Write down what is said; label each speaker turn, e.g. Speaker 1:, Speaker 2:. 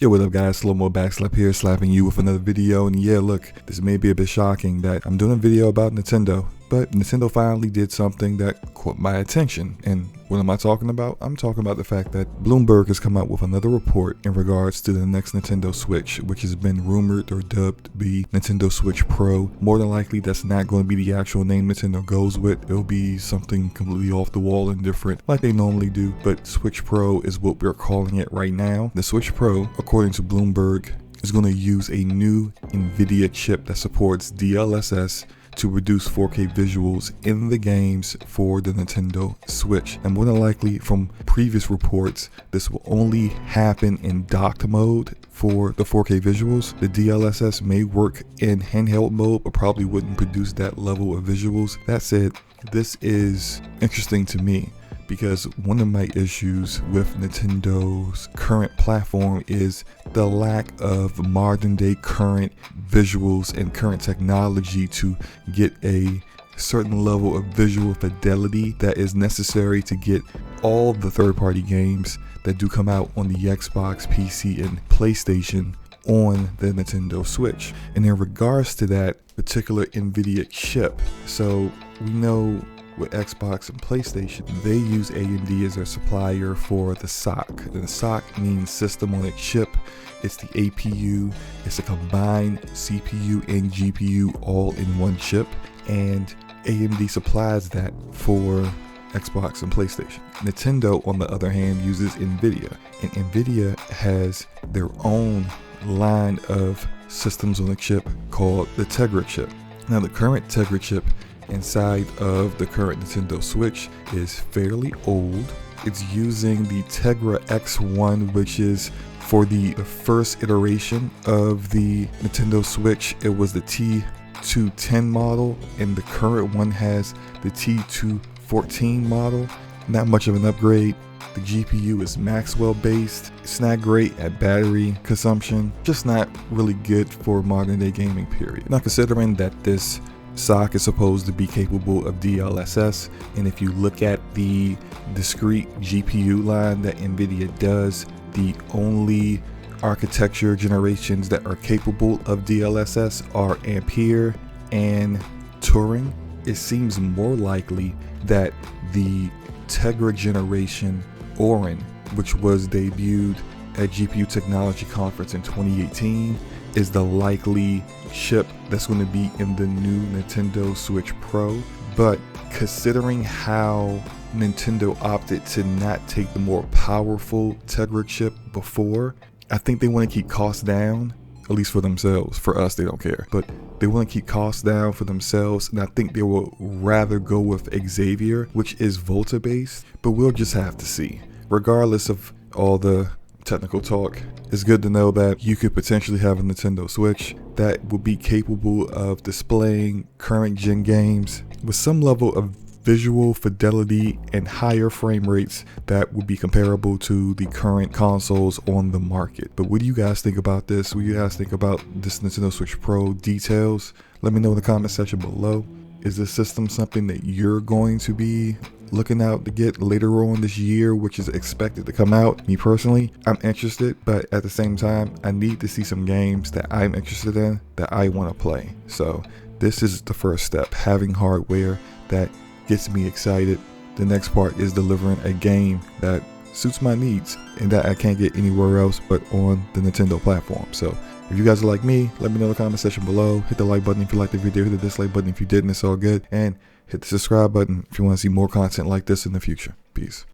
Speaker 1: Yo, what up guys, Slow Mo Backslap here, slapping you with another video. And yeah, look, this may be a bit shocking that I'm doing a video about Nintendo, but Nintendo finally did something that caught my attention. And what am I talking about? I'm talking about the fact that Bloomberg has come out with another report in regards to the next Nintendo Switch, which has been rumored or dubbed to be Nintendo Switch Pro. More than likely, that's not going to be the actual name Nintendo goes with. It'll be something completely off the wall and different like they normally do, but Switch Pro is what we're calling it right now. The Switch Pro, according to Bloomberg, is going to use a new NVIDIA chip that supports DLSS to reduce 4K visuals in the games for the Nintendo Switch. And more than likely, from previous reports, this will only happen in docked mode for the 4K visuals. The DLSS may work in handheld mode, but probably wouldn't produce that level of visuals. That said, this is interesting to me, because one of my issues with Nintendo's current platform is the lack of modern day current visuals and current technology to get a certain level of visual fidelity that is necessary to get all the third-party games that do come out on the Xbox, PC, and PlayStation on the Nintendo Switch. And in regards to that particular NVIDIA chip, so we know with Xbox and PlayStation, they use AMD as their supplier for the SoC. And the SoC means system on a chip. It's the APU. It's a combined CPU and GPU all in one chip. And AMD supplies that for Xbox and PlayStation. Nintendo, on the other hand, uses NVIDIA. And NVIDIA has their own line of systems on a chip called the Tegra chip. Now, the current Tegra chip inside of the current Nintendo Switch is fairly old. It's using the Tegra X1, which is for the first iteration of the Nintendo Switch. It was the T210 model, and the current one has the T214 model. Not much of an upgrade. The GPU is Maxwell based. It's not great at battery consumption, just not really good for modern day gaming, period. Now, considering that this SoC is supposed to be capable of DLSS, and if you look at the discrete GPU line that NVIDIA does, the only architecture generations that are capable of DLSS are Ampere and Turing. It seems more likely that the Tegra generation Orin, which was debuted at GPU Technology Conference in 2018, is the likely chip that's going to be in the new Nintendo Switch Pro. But considering how Nintendo opted to not take the more powerful Tegra chip before, I think they want to keep costs down, at least for themselves. For us, they don't care, but they want to keep costs down for themselves, and I think they will rather go with Xavier, which is Volta based, but we'll just have to see. Regardless of all the technical talk, it's good to know that you could potentially have a Nintendo Switch that will be capable of displaying current gen games with some level of visual fidelity and higher frame rates that would be comparable to the current consoles on the market. But what do you guys think about this? What do you guys think about this Nintendo Switch Pro details? Let me know in the comment section below. Is this system something that you're going to be looking out to get later on this year, which is expected to come out? Me personally, I'm interested, but at the same time, I need to see some games that I'm interested in that I want to play. So this is the first step, having hardware that gets me excited. The next part is delivering a game that suits my needs and that I can't get anywhere else but on the Nintendo platform. So if you guys are like me, let me know in the comment section below. Hit the like button if you liked the video, hit the dislike button if you didn't, it's all good, and hit the subscribe button if you want to see more content like this in the future. Peace.